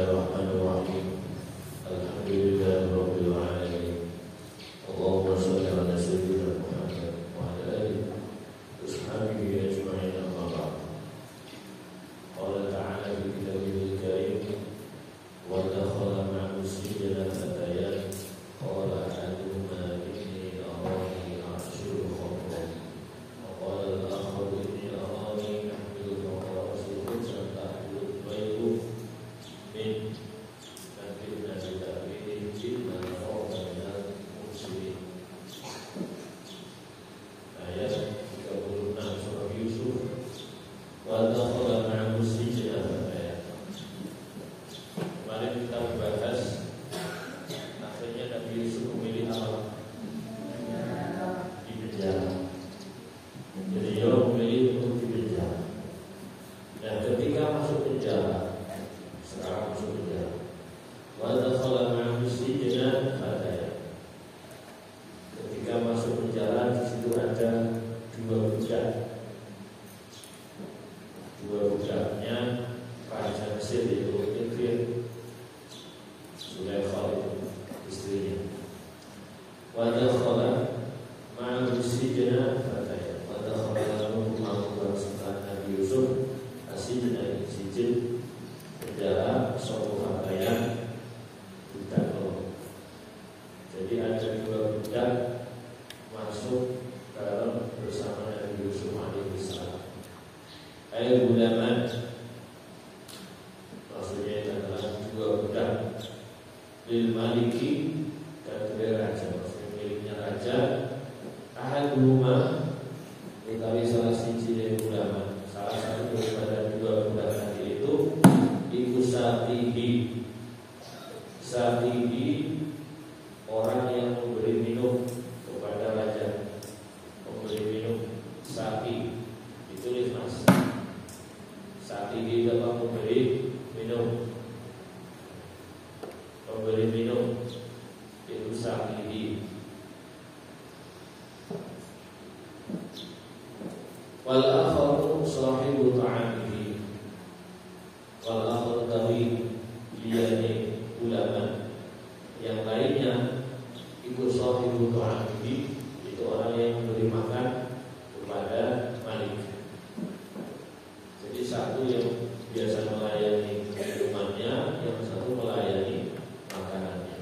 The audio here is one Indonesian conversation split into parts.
Bismillahirrahmanirrahim. Alhamdulillahirabbil alamin. Allahumma shalli ala sayyidina Muhammad wa ala alihi wa sahbihi ajma'in. Amma ba'd. Qala ta'ala fi kitabihil karim wa dakhala ma'ahu sijna fatayan qala ahaduhuma inni arani a'shiru khamran wa qala al-akharu inni arani ahmilu fawqa ra'si khubzan tahmilu al-baytu min nabiyyina bidabihi jilna fawqa minal muslimin. Ayat 36 surah Yusuf. Wa dakhala ma'ahu sijna fatayan. Kemarin kita membahas akhirnya Nabi Yusuf memilih apa? Di penjara. Jadi dia memilih untuk di penjara. Dan ketika masuk penjara, sekarang masuk penjara, wa dakhala ma'ahu sijna fatayan. Ketika masuk penjara, di situ ada dua budak. Dua budaknya Raja Mesir, yaitu Iqrim, Sulaikha istrinya. Wa dakhala ma'ahu sijna fatayan. Wa dakhala ma'ahu Nabi Yusuf asijna sijil penjara suatu fatayan budak. Jadi ada dua budak masuk dalam bersama Nabi Yusuf alaihissalam. Ayat gulaman, maksudnya adalah dua budak lil maliki, kategori raja, maksudnya miliknya raja. Ahaduhuma, utawi salah siji dari gulaman, salah satu daripada dua budak tadi itu iku satihi. Satihi, orang yang memberi minum kepada raja, memberi minum. Sati ditulis mas, satihi dapat memberi minum, memberi minum itu satihi. Wal akharu sahibu ta'amihi. Wal akharu tawi liyani ulama. Yang lainnya ikut sahibu ta'amihi, itu orang yang memberi makan kepada malik. Jadi satu yang biasa melayani minumannya, yang satu melayani makanannya.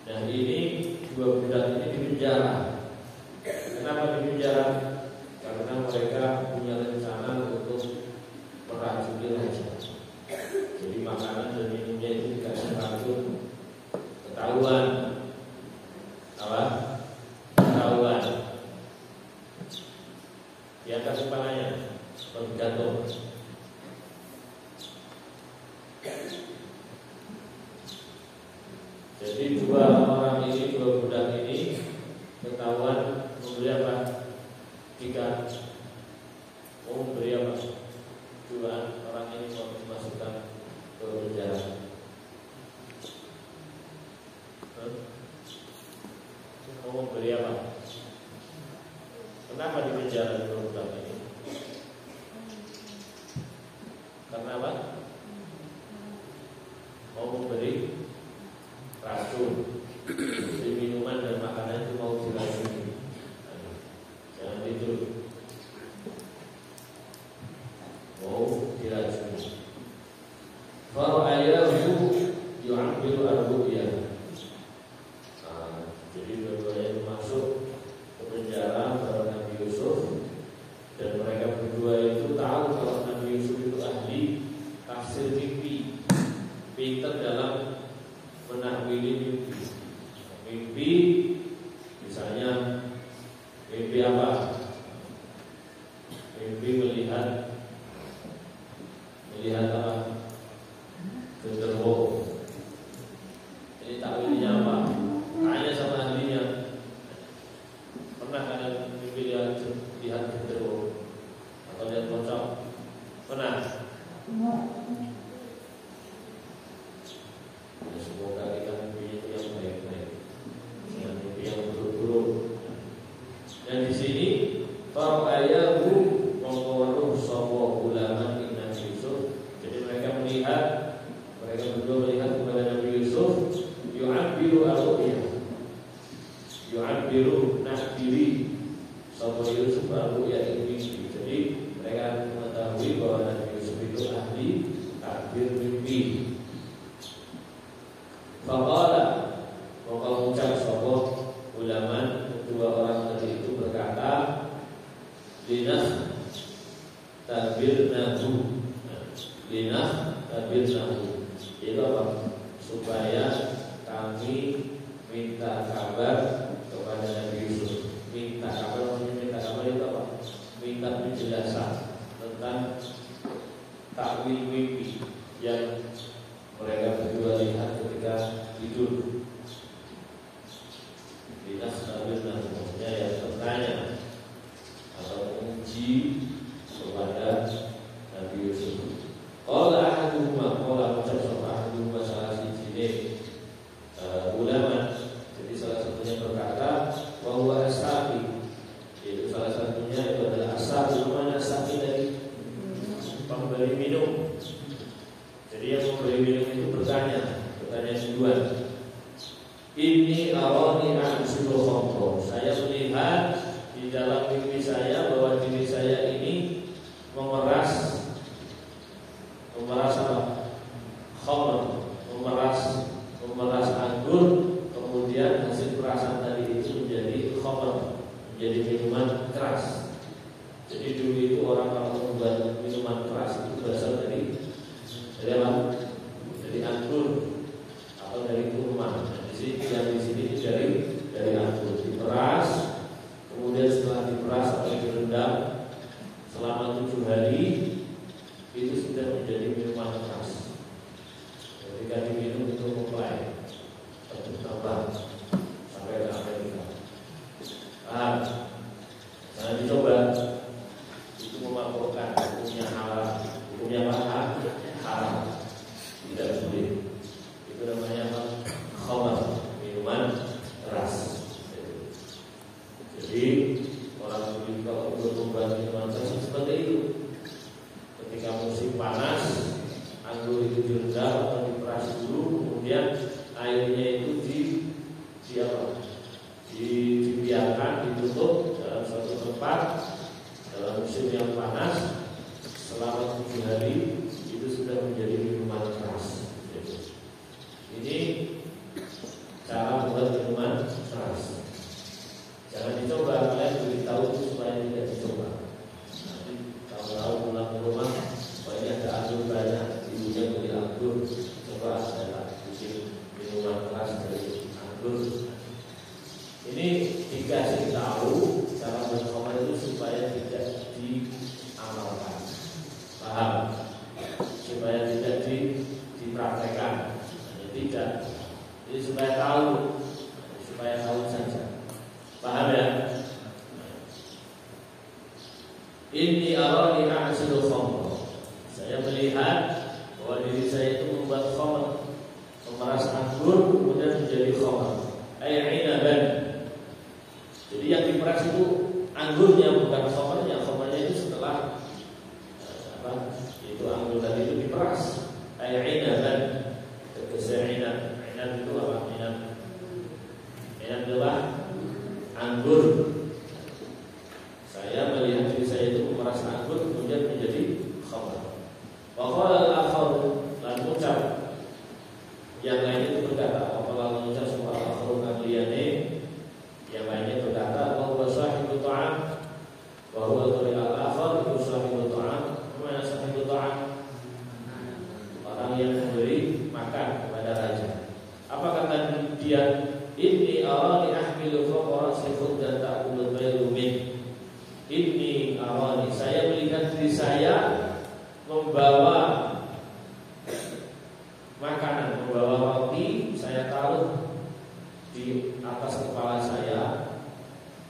Nah ini dua budak ini dipenjara. Kenapa dipenjara? Karena mereka punya rencana untuk meracuni raja. Jadi makanan dan minumnya itu dikasih racun, ketahuan. Apa? Ketahuan. Di atas kepalanya bergantung. Jadi dua orang ini, dua budak ini ketahuan memberi apa? Jika mau memberi apa? Dua orang ini mau dimasukkan ke penjara. Mau memberi apa? Kenapa di penjara dua budak ini? Karena apa? Mau memberi racun. Jadi minuman dan makanan itu mau diracuni. Jangan tidur. Mau diracuni. Fara'ayahu yu'ambiru al-ru'ya. Jadi dua-duanya itu masuk ke penjara bersama Nabi Yusuf. Dan mereka berdua itu tahu kalau Nabi Yusuf itu ahli tafsir mimpi, pintar dalam menakwili mimpi. Mimpi misalnya mimpi apa? Mimpi melihat apa? Genderuwo. Ini takwilnya apa? Tanya sama ahlinya. Pernah kalian mimpi lihat Mereka berdua melihat kepada Nabi Yusuf, yu'abbiru al-ru'ya, yu'abbiru nahbiri, sapa Yusuf al-ru'ya ini. Jadi mereka mengetahui bahwa Nabi Yusuf itu ahli takbir mimpi. Faqala, maka mengucap sapa ulama kedua orang tadi itu berkata, linah tabirnahu, linah tabirnahu, itu apa? Supaya kami minta kabar kepada Nabi Yusuf. Minta kabar, minta kabar itu apa? Minta penjelasan tentang takwil mimpi yang mereka berdua lihat ketika tidur. Linah tabirnahu, maksudnya yang bertanya atau menguji kepada Nabi Yusuf. Qala ahaduhuma, qala ucap sapa ahaduhuma salah siji ulama. Jadi salah satunya berkata bahwa as-saqi, yaitu salah satunya itu adalah as-saqi. Mana as-saqi dari pemberi minum. Jadi yang memberi minum itu bertanya kedua. Ini arani a'siru khamra. Saya melihat di dalam mimpi saya bahwa diri saya ini memeras apa? Khamr, memeras anggur, kemudian hasil perasan tadi itu menjadi khamr, menjadi minuman keras. Jadi dulu itu orang kalau membuat minuman keras itu berasal dari apa? Dari anggur atau dari kurma. Di sini dari anggur diperas, kemudian setelah diperas atau direndam selama 7 hari itu sudah menjadi minuman keras. Ketika diminum itu mulai bertambah sampai ke Amerika. Jangan dicoba. Itu memabukkan, hukumnya halal. Hukumnya apa? Haram. Tidak boleh. Itu namanya apa? Khamr, minuman keras. Jadi orang dulu kalau untuk membuat minuman keras seperti itu. Ketika musim panas, anggur itu direndam atau diperas dulu, kemudian airnya itu dibiarkan, ditutup dalam suatu tempat dalam musim yang panas selama 7 hari, itu sudah menjadi minuman keras. Ini cara membuat minuman keras. Jangan dicoba, kalian beritahu supaya tidak dicoba. Nanti tahu pulang ke rumah, ini ada anggur banyak, ibunya beli anggur, coba adalah bikin minuman keras dari anggur. Ini dikasih tahu cara berkomen itu supaya tidak diamalkan, paham? Supaya tidak dipraktekkan, tidak. Jadi supaya tahu saja, paham ya? Ini arani a'siru khamra. Saya melihat bahwa diri saya itu membuat khamr, memeras anggur kemudian menjadi khamr. Inaban. Jadi yang diperas itu anggurnya, bukan khamrnya. Khamrnya itu setelah itu anggur tadi itu diperas. Inaban. Tegese inab. Inab itu apa? Inab adalah anggur. Saya melihat diri saya itu memeras anggur kemudian menjadi khamr. Waqala al-akhar, lan ucap yang lainnya itu berkata, waqala ucap semua al-akhar kakliyane, yang lainnya berkata bahwa sahibu ta'am, bahwa dari al-akhar itu sahibu ta'am. Mana sahibu ta'am? Orang yang memberi makan kepada raja. Apa kata dia? Inni arani ahmilu fawqa ra'si khuddan ta'kulu al-bayru min. Inni arani, saya melihat diri saya membawa makanan, membawa roti, saya taruh di atas kepala saya.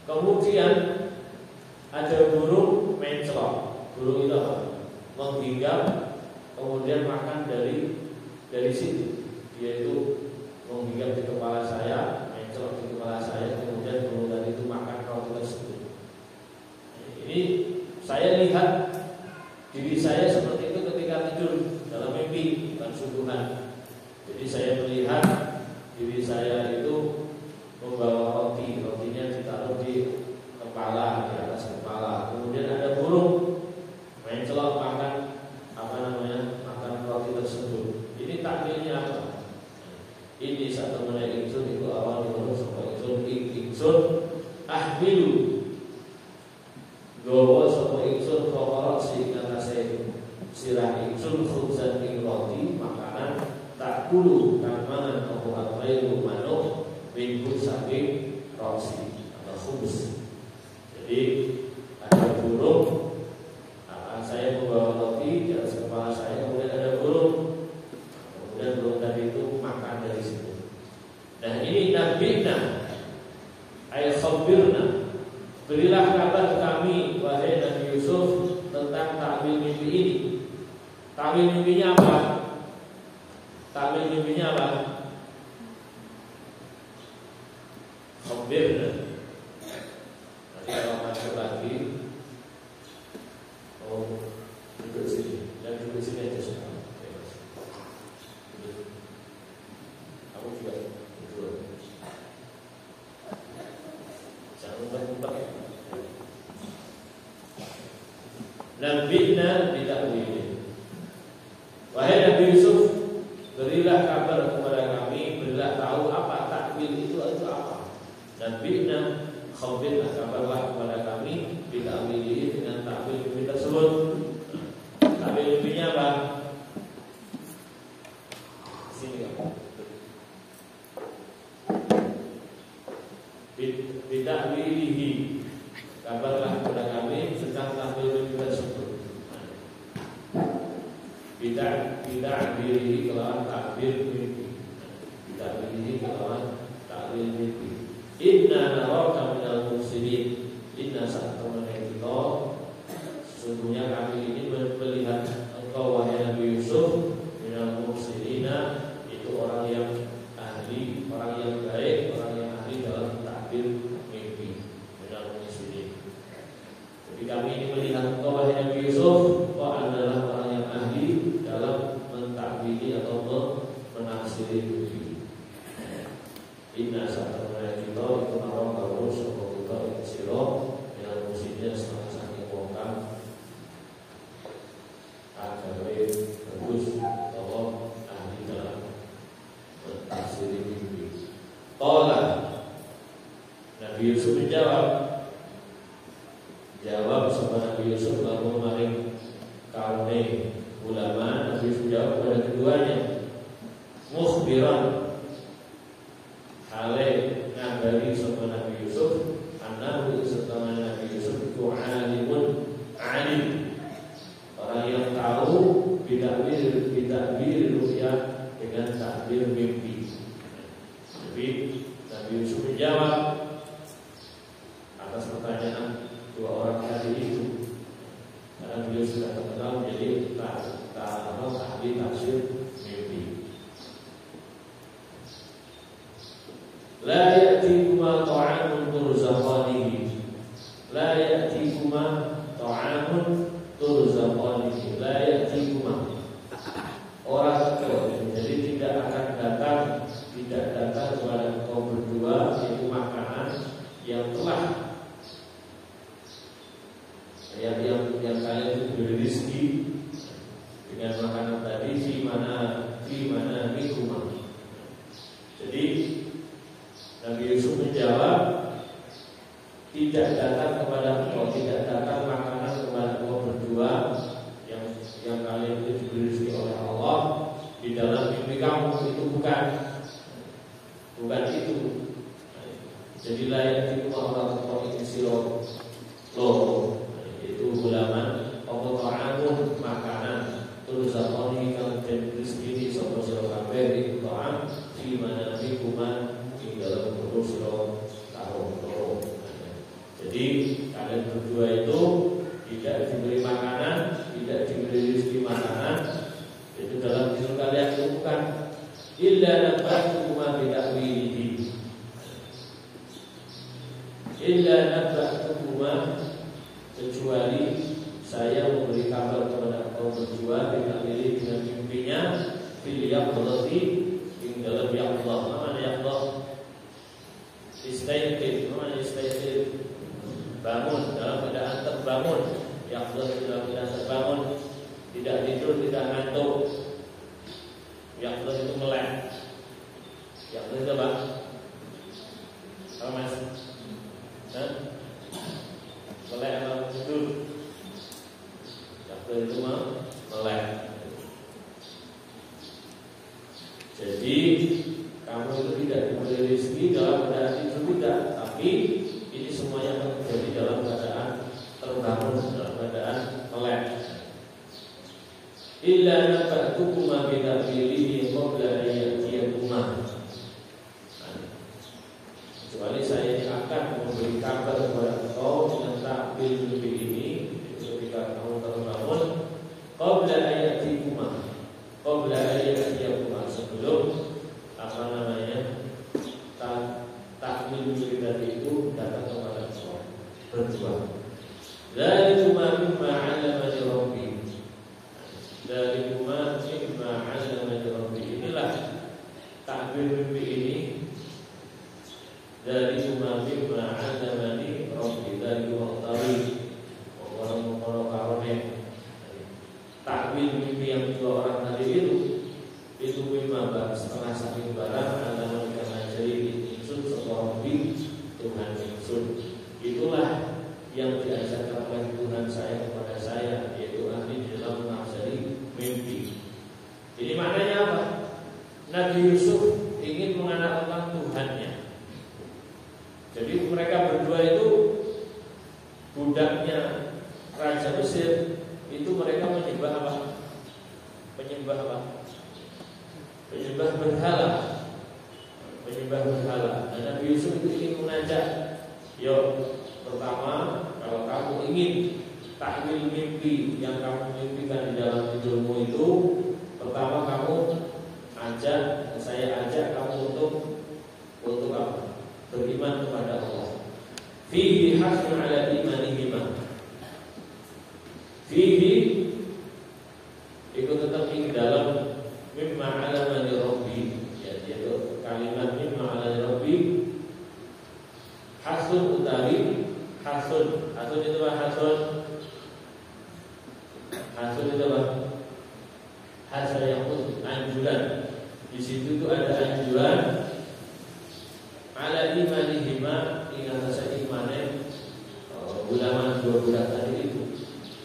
Kemudian ada burung menclok. Burung itu apa? Menghinggap, kemudian makan dari situ. Dia itu menghinggap di kepala saya, menclok di kepala saya, kemudian burung tadi itu makan roti tersebut. Ini saya lihat diri saya seperti itu ketika tidur dalam mimpi, bukan kesubuhan. Jadi saya melihat diri saya itu membawa roti, rotinya ditaruh di kepala, di atas kepala. Kemudian ada burung main celok makan makan roti tersebut. Ini takdirnya apa? Ini satu mengenai ingsun itu awal dulu sampai ingsun ahmilu gawa sapa ingsun kokoro sehingga nase sirah ingsun khubzan ing roti makanan tak kulu kang mangan apa al-ghairu manuk minggu saking roti atau khubz. Jadi ada burung, saya membawa roti di atas kepala saya, kemudian ada burung, kemudian burung tadi itu makan dari situ. Nah ini nabina ay khabirna, berilah kabar kami wahai Nabi Yusuf tentang takwil mimpi ini. Takwil mimpinya apa? Takwil mimpinya apa? Khabirna. Nanti kalau masuk lagi, duduk sini, dan duduk sini aja semua. Kamu juga duduk. Jangan lupa. Nabi'na bitakwil. Wahai Nabi Yusuf, berilah kabar kepada kami, berilah tahu apa takwil itu apa. Nabi'na, khabirlah kabarlah kepada kami bitakwil dengan takwil mimpi tersebut. Takwil mimpinya apa? Sini kamu. Bitakwilihi, kabarlah kepada kami tentang takwil mimpi tersebut. Bitakwilihi kelawan takwil mimpi. Bitakwilihi kelawan takwil mimpi. Inna naraka minal muhsinin. Inna saat kemenangan kita, sesungguhnya kami ini melihat engkau wahai Nabi Yusuf minal muhsinina, itu orang yang ahli, orang yang baik, orang yang ahli dalam takbir mimpi. Minal muhsinin. Jadi kami ini melihat engkau wahai Nabi Yusuf, engkau adalah orang yang ahli dalam mentakbiri atau menafsiri mimpi. Inna saat kemenangan kita itu orang baru sebab kita itu siro yang musimnya setengah sakit wongkang agar bagus bahwa ahli dalam mentafsiri mimpi. Qala, Nabi Yusuf menjawab, sama Nabi Yusuf lalu maring kaune ulama. Nabi Yusuf menjawab kepada keduanya, mukhbiran, hale ngabari sama Nabi Yusuf, anahu serta Nabi Yusuf itu alimun alim, orang yang tahu bidakbir ru'ya dengan takbir mimpi. Jadi Nabi Yusuf menjawab atas pertanyaan dua orang tadi itu, karena beliau sudah terkenal menjadi ahli tafsir mimpi. La ya'tikuma ta'amun turzaqanihi. La ya'tikuma ta'amun turzaqanihi. La ya'tikuma, orang itu jadi tidak akan datang kepada engkau berdua yaitu makanan yang telah yang kalian itu beri rezeki dengan makanan tadi fi mana mikuma. Jadi Nabi Yusuf menjawab, tidak datang kepada engkau, tidak datang makanan kepada engkau berdua yang kalian itu diberi rezeki oleh Allah di dalam mimpi kamu, itu bukan itu. Jadi layak itu Allah ini siro loh, itu hulaman Allah ta'amun makanan terus zakoni kang den rezeki sapa sira kabeh itu ta'am fi mana mikuma di dalam perut siro taruh. Jadi kalian berdua itu tidak diberi makanan, tidak diberi rezeki makanan, itu dalam diri kalian itu bukan illa nabba'tukuma bitakwilihi, illa nabba'tukuma, kecuali saya memberi kabar kepada engkau berdua bitakwilihi dengan mimpinya fil yaqdati ing dalam yaqdah. Mana yaqdah? Istayqid. Mana istayqid? Bangun, dalam keadaan terbangun. Yaqdah dalam keadaan terbangun, tidak tidur, tidak ngantuk. Yaqdah itu melek. Yaqdah itu apa? Apa Mas? Melek atau tidur? Yaqdah itu melek. Jadi kamu itu tidak diberi rezeki dalam keadaan tidur, tidak, tapi ini semuanya akan terjadi dalam keadaan terbangun, dalam keadaan melek. Illa naba'tukuma bidabilihi qabla ayyatiyakuma. Kecuali saya akan memberi kabar kepada engkau dengan takwil mimpi ini ketika kamu terbangun qabla ayyatiyakuma, qabla ayyatiyakuma, sebelum apa namanya takwil mimpi tadi itu datang kepada engkau berdua. Dzalika mimma 'allamani rabbi. Dzalika mimma 'allamani rabbi. Inilah takwil mimpi ini. Dzalika mimma 'allamani rabbi. Dzalika maqtari orang karone. Takwil mimpi yang dua orang tadi itu mimma setengah saking barang 'allamani kana jadi insun seorang bi Tuhan insun. Itulah yang diajarkan oleh Tuhan saya kepada saya, yaitu ahli dalam menafsiri mimpi. Ini maknanya apa? Nabi Yusuf ingin mengandalkan Tuhannya. Jadi mereka berdua itu budaknya Raja Mesir, itu mereka menyembah apa? Penyembah apa? Penyembah berhala. Penyembah berhala. Dan Nabi Yusuf itu ingin mengajak, yuk, pertama, kalau kamu ingin takwil mimpi yang kamu mimpikan di dalam tidurmu itu, pertama kamu saya ajak kamu untuk apa? Beriman kepada Allah. Fihi hasun ala imanihima. Fihi ikut tetap ing dalam mimma alamani rabbi, yaitu kalimat mimma alamani rabbi. Hasun utawi hasun itu apa? Hasun itu apa? Hasan yang anjuran. Di situ itu ada anjuran ala imanihima, ingat saja imane ulama dua bulan tadi itu.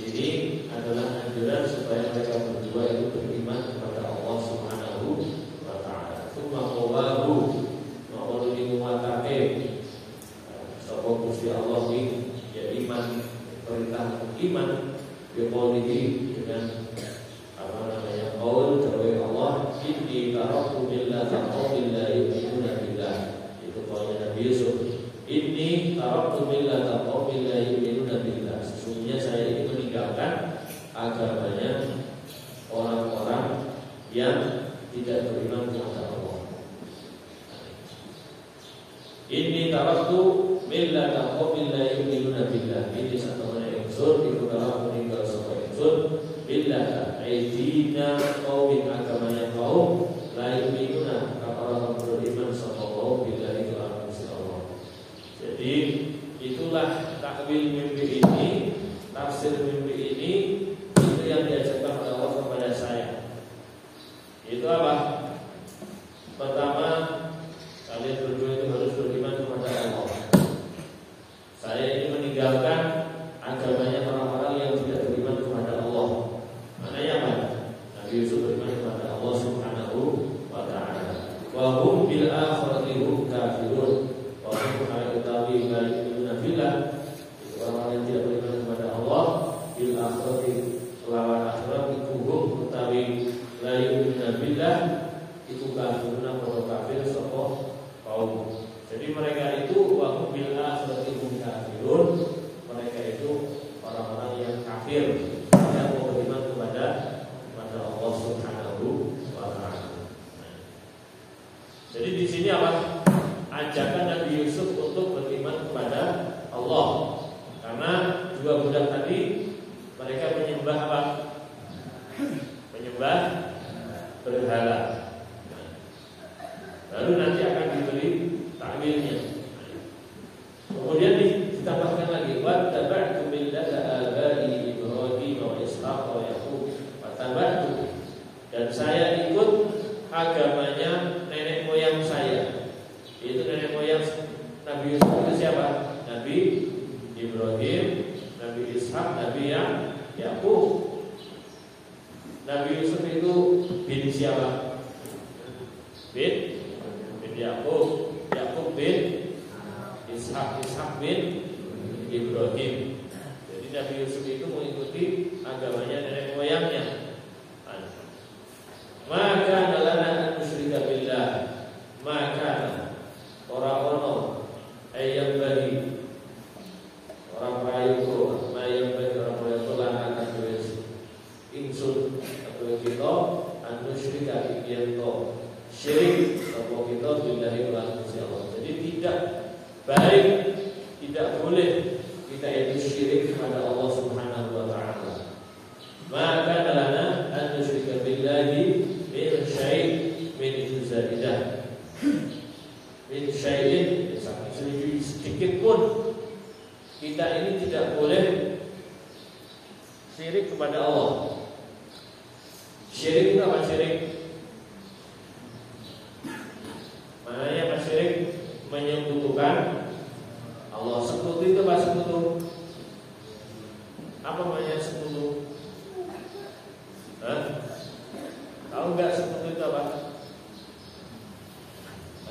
Ini adalah anjuran supaya mereka berdua itu beriman kepada Allah Subhanahu wa taala. Tsumma qawahu ma'rudi muwatake. Sapa Gusti Allah ini ya iman, perintah iman biqaulihi, dengan apa namanya, qaul dari Allah, inni taraktu millata qaumin la yu'minuna billah. Itu qaulnya Nabi Yusuf, inni taraktu millata qaumin la yu'minuna billah. Sesungguhnya saya ini meninggalkan agamanya orang-orang yang tidak beriman kepada Allah. Inni taraktu millata qaumin la yu'minuna billah. Ini satu unsur itu dalam meninggal sebagai unsur billah, aidina qaumin, agamanya kaum la yu'minuna, orang beriman sama kaum billah itu Allah. Jadi itulah takwil mimpi ini, tafsir mimpi ini, itu yang diajarkan oleh Allah kepada saya. Itu apa? Pertama, kalian berdua itu harus beriman kepada Allah. Saya ini meninggalkan agamanya orang-orang yang tidak beriman kepada Allah. Maknanya apa? Nabi Yusuf beriman kepada Allah Subhanahu wa ta'ala. Wa hum bil akhirati hum kafirun. Wa hum ala kitabi la yu'minuna billah. Itu orang yang tidak beriman kepada Allah. Bil akhirati, lawan akhirat itu hum kitabi la yu'minuna billah. Itu kafirun, atau kafir sapa kaum. Jadi mereka itu wa hum bil akhirati hum kafirun. Mereka itu orang-orang yang kafir, yang mau beriman kepada Allah Subhanahu wa ta'ala. Jadi di sini apa? Ajakan Nabi Yusuf untuk beriman kepada Allah. Karena dua budak tadi mereka menyembah apa? Menyembah berhala. Baru nanti akan diberi takwilnya. Kemudian ditambahkan lagi wa tabi'tu millata abai Ibrahim wa Ishaq wa Yaqub wa tabi'tu, dan saya ikut agamanya nenek moyang saya. Itu nenek moyang Nabi Yusuf itu siapa? Nabi Ibrahim, Nabi Ishaq, Nabi Yaqub. Nabi Yusuf itu bin siapa? Bin Yaqub, Yaqub bin Ishaq, Ishaq bin Ibrahim. Jadi Nabi Yusuf itu mengikuti agamanya nenek moyangnya. Maka lana musyrika billah, maka orang-orang ayam bagi orang prayoga, ayam bagi orang prayoga lana akan berisi insun atau kita anu musyrika biyanto syirik atau kita billahi wa Allah. Jadi tidak baik, tidak boleh kita itu syirik kepada Allah Subhanahu wa taala. Maka lana an nusyrika billahi min syai' min zaidah. Min syai'in sedikit pun kita ini tidak boleh syirik kepada Allah. Syirik itu apa syirik? Maknanya apa syirik? Menyekutukan Allah. Sekutu itu apa sekutu? Apa maknanya sekutu? Tahu nggak sekutu itu apa?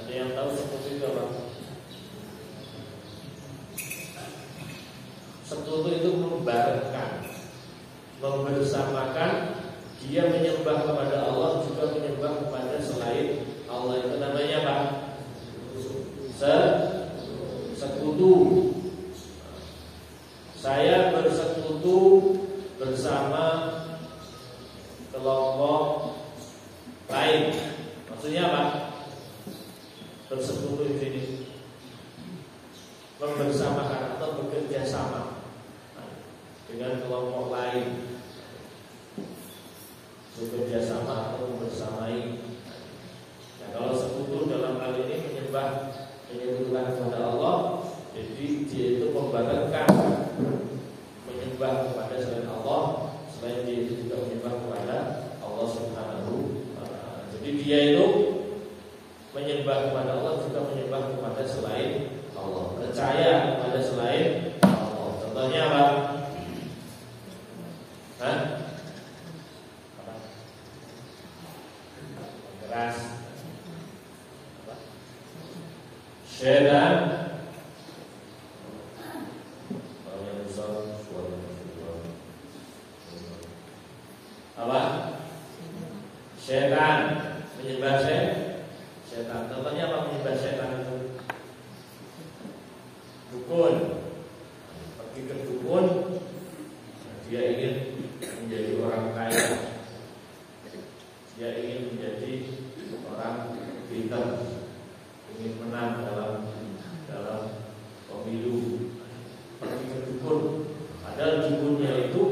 Ada yang tahu sekutu itu apa? Sekutu itu membarengkan, membersamakan. Dia menyembah kepada Allah, juga menyembah kepada selain Allah. Itu namanya apa? Sekutu. Saya bersekutu bersama kelompok lain. Maksudnya apa? Bersekutu di sini membersamakan atau bekerja sama dengan kelompok lain. Bekerja sama atau membersamai. Nah, kalau sekutu dalam hal ini menyebutkan kepada Allah, jadi dia itu membarengkan menyembah kepada selain Allah, selain dia itu juga menyembah kepada Allah Subhanahu wa ta'ala. Jadi dia itu menyembah kepada Allah, juga menyembah kepada selain Allah, percaya kepada selain Allah. Contohnya apa? Keras. Syaitan. Apa? Syaitan. Menyembah syaitan. Contohnya apa menyembah syaitan itu? Dukun. Pergi ke dukun, dia ingin menjadi orang kaya. Dia ingin menjadi orang pintar, ingin menang dalam pemilu. Pergi ke dukun, padahal dukunnya itu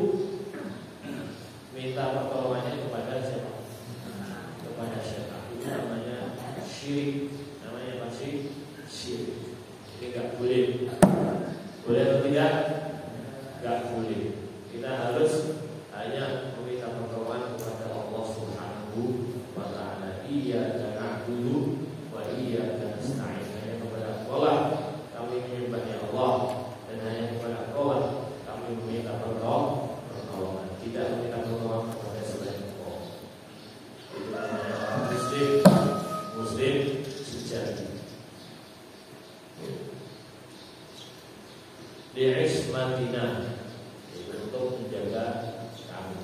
minta pertolongannya kepada siapa? Kepada syaitan. Itu namanya syirik. Namanya pasti syirik. Jadi nggak boleh. Boleh atau tidak? Nggak boleh. Kita harus hanya meminta pertolongan kepada Allah Subhanahu wa ta'ala. Iyyaka na'budu wa iyyaka nasta'in. Hanya kepada Allah kami menyembahnya Allah, dan hanya kepada Allah kami meminta pertolongan. Tidak meminta pertolongan kepada selain Allah. Itu namanya orang Muslim sejati. Li'ismatina, untuk menjaga kami.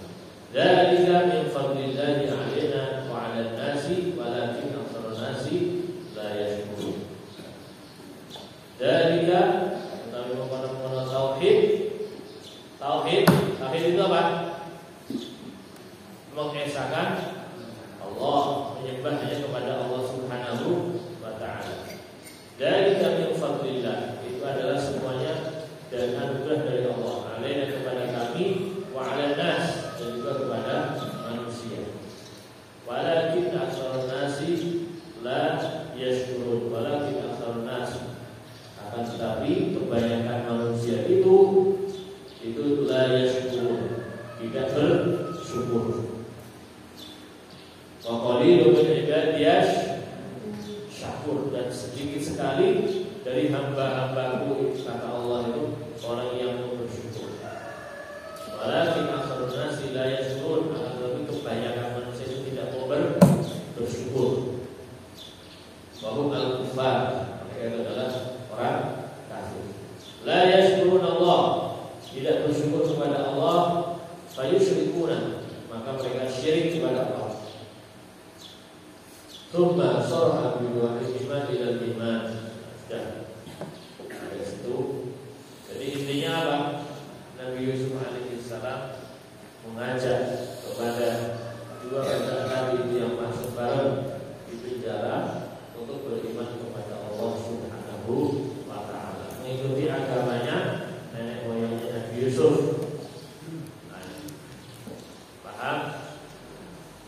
Dzalika min fadlillahi 'alaina wa 'alan nasi walakin aktsarun nasi la yashkurun. Dzalika, kami mengenal tauhid. Tauhid itu apa? Mengesahkan Allah, menyembah hanya kepada Allah Subhanahu wa ta'ala. Dzalika min fadlillah, itu adalah semuanya dan anugerah dari Allah alaina kepada kami, wa 'alan nas, dan juga kepada manusia. Walakin aktsarun nasi la qalilun min ibadiyas syakur, dan sedikit sekali dari hamba-hambaku, kata Allah itu, orang yang bersyukur. Walakin aktsarun nasi la yashkurun, akan tetapi kebanyakan manusia itu tidak mau bersyukur. Wa hum al-kuffar, mereka adalah orang kafir. La yashkurun Allah, tidak bersyukur kepada Allah, fayusyrikuna, maka mereka syirik kepada Allah. Tsumma sarha bi iman ila iman. Dari situ, jadi intinya apa? Nabi Yusuf alaihissalam mengajak kepada dua kakak Nabi itu yang masuk bareng di penjara untuk beriman kepada Allah Subhanahu wa Ta'ala, mengikuti agamanya nenek moyangnya Nabi Yusuf. Paham?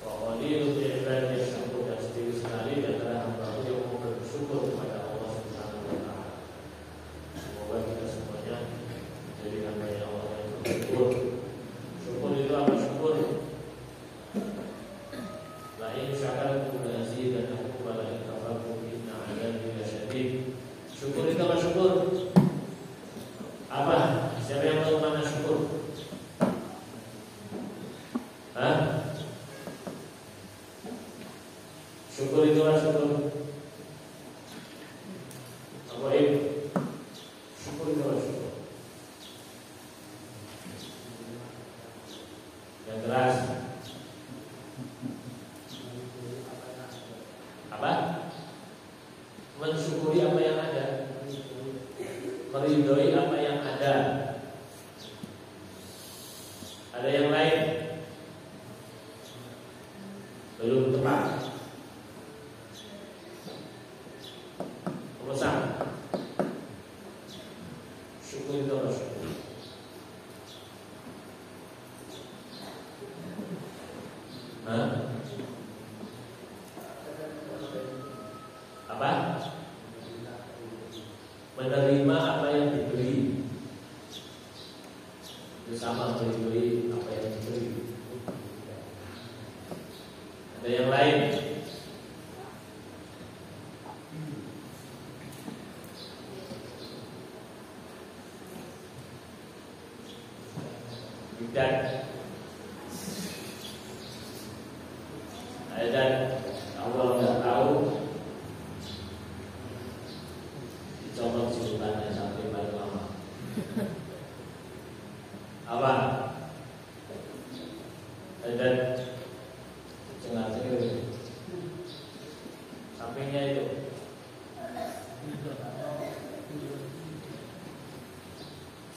Wa qalilun min ibadiyas syakur, dan sedikit sekali di antara hamba-Ku yang mau bersyukur kepada Allah Subhanahu wa Ta'ala. Semoga kita semuanya menjadi hamba-Nya Allah yang bersyukur. Syukur itu apa syukur? La in syakartum la azidannakum wa la in kafartum inna 'adzabi lasyadid. Syukur itu apa syukur? Apa? Siapa yang tahu mana syukur? Hah? Syukur itu apa syukur? Apa itu? Syukur itu apa syukur? Yang keras. Apa? Mensyukuri apa yang ada, meridhoi apa yang ada. Ada yang lain? Belum tepat. Pemesan. Syukur itu apa syukur? Hah? Apa? Menerima apa yang diberi. Itu sama menerima apa yang diberi. Ada yang lain? Tidak. Dan Allah nggak tahu, dicolok sultannya sampai paling lama. Apa? Dan cengar-cengir sampingnya itu.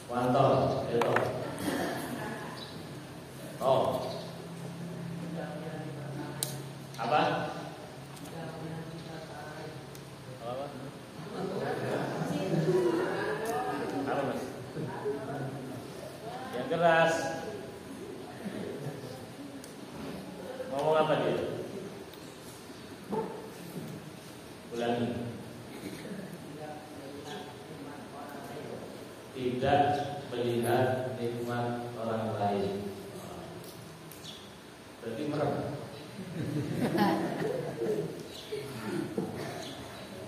Wantol, itu. Oh. Apa? Apa? Apa mas? Yang keras. Ngomong apa dia? Ulangi. Tidak melihat nikmat orang lain. Berarti merem.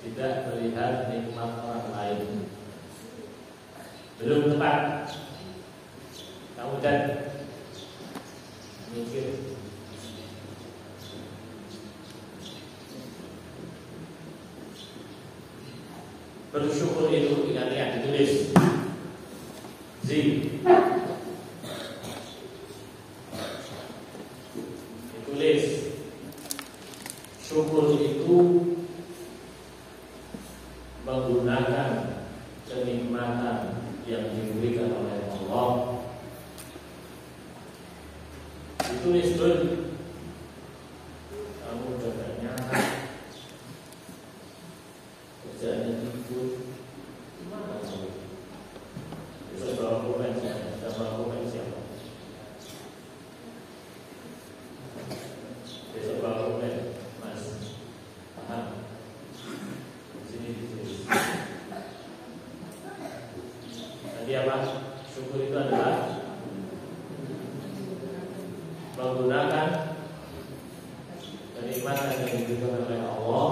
Tidak melihat nikmat orang lain. Belum tepat. Kamu dan mikir. Bersyukur itu ingat-ingat ditulis. Ditulis. Syukur itu menggunakan kenikmatan yang diberikan oleh Allah. Ditulis dulu. Kamu kerjanya kerjanya ikut gimana kamu? Bisa bawa komen siapa? Besok bawa komen, Mas. Paham? Sini ditulis. Tadi apa? Syukur itu adalah menggunakan kenikmatan kenikmatan yang diberikan oleh Allah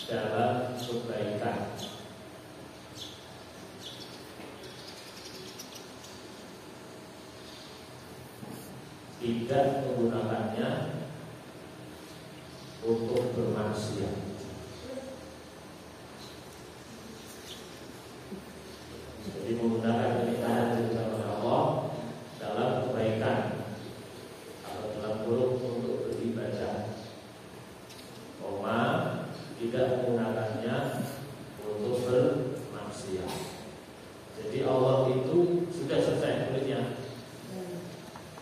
dalam kebaikan. Tidak menggunakannya untuk bermaksiat. Jadi menggunakan kenikmatan yang diberikan oleh Allah dalam kebaikan atau dalam buruk untuk beribadah. Tidak menggunakannya untuk bermaksiat. Jadi Allah itu sudah selesai tulisnya.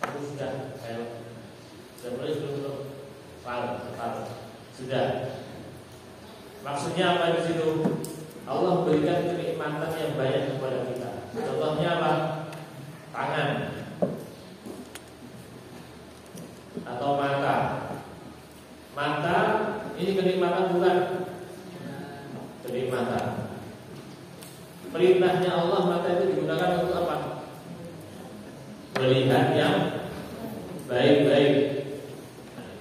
Aku sudah tulis belum? Sudah. Maksudnya apa di situ? Allah berikan kenikmatan yang banyak kepada kita. Contohnya apa? Tangan atau mata. Mata ini kenikmatan bukan? Kenikmatan. Perintahnya Allah mata itu digunakan untuk apa? Melihat yang baik-baik,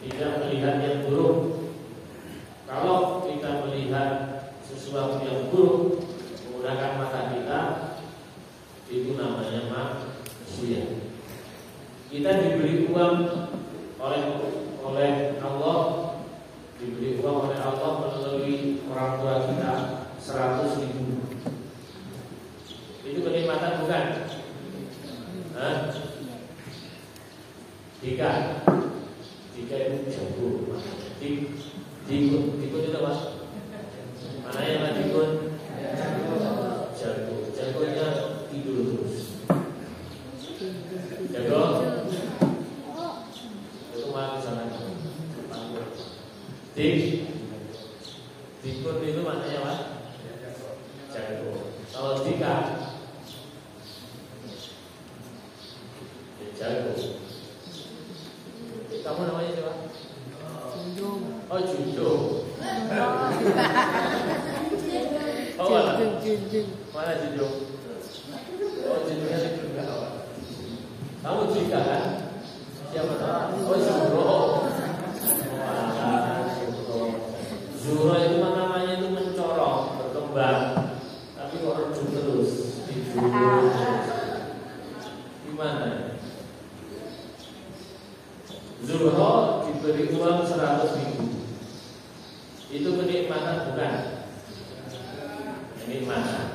tidak melihat yang buruk. Kalau kita melihat sesuatu yang buruk menggunakan mata kita, itu namanya maksiat. Kita diberi uang oleh Allah, diberi uang oleh Allah melalui orang tua kita 100.000. Itu kenikmatan bukan? Jika itu jago, dikun itu apa? Mana yang dikun? Jagonya tidur terus. Jago itu mati sana. Dikun itu maknanya apa? Jago. Kalau jika jago. Kamu namanya siapa? Junjung. Oh Junjung. Oh mana? Mana Junjung? Oh Junjungnya juga. Kamu jika kan? Siapa? Oh Zuro. Zuro itu namanya itu mencorong, berkembang, tapi kok redup terus, tidur. Gimana? Zuro diberi uang 100.000. Itu kenikmatan bukan? Kenikmatan.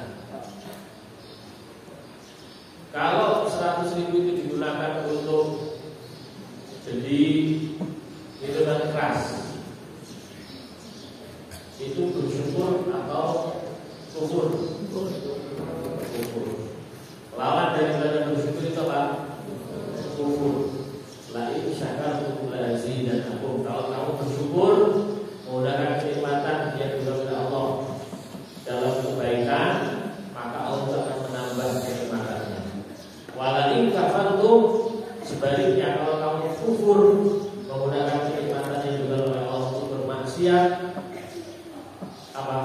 Kalau 100.000 itu digunakan untuk beli minuman keras, itu bersyukur atau kufur? Kufur. Lawan daripada bersyukur itu apa? Kufur. La in syakartum la azidannakum. Kalau kamu bersyukur menggunakan kenikmatan yang diberikan oleh Allah dalam kebaikan, maka Allah akan menambah kenikmatannya. Wala in kafartum, sebaliknya kalau kamu kufur menggunakan kenikmatan yang diberikan oleh Allah untuk bermaksiat, apa?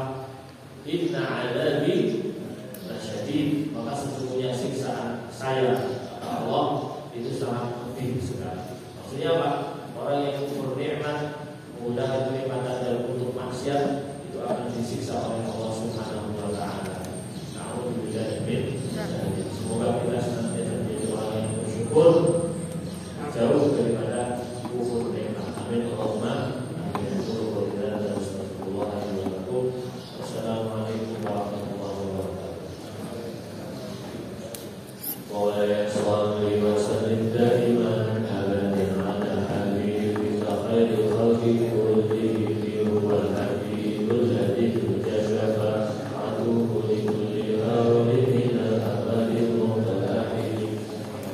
Inna adabi lasyadid, maka sesungguhnya siksaan saya Allah itu sangat pedih sekali. Maksudnya apa? Orang yang kufur nikmat menggunakan kenikmatan dalam bentuk maksiat itu akan disiksa oleh Allah Subhanahu wa taala. Semoga kita senantiasa menjadi orang yang bersyukur, jauh daripada kufur nikmat. Amin Allahumma amin. Wassalamualaikum warahmatullahi wabarakatuh. Wa salli wa sallim daiman abadan ala habibika khairil khalqi kullihim wal habibul ladzi tashafa aduhu li kulli hawlin min al-abadil mutalahim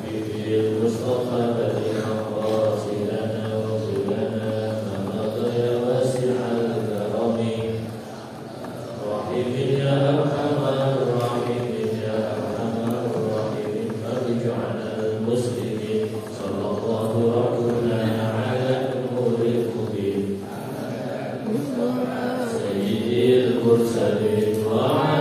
bil mustafa badi'an rasilana wa zulana manadha ya wasi'al karami rahimin ya arhamar rahimin ya arhamar rahimin farju'ana al-muslimin sallallahu rabbuna ala nuril mubin sayyidil mursalin wa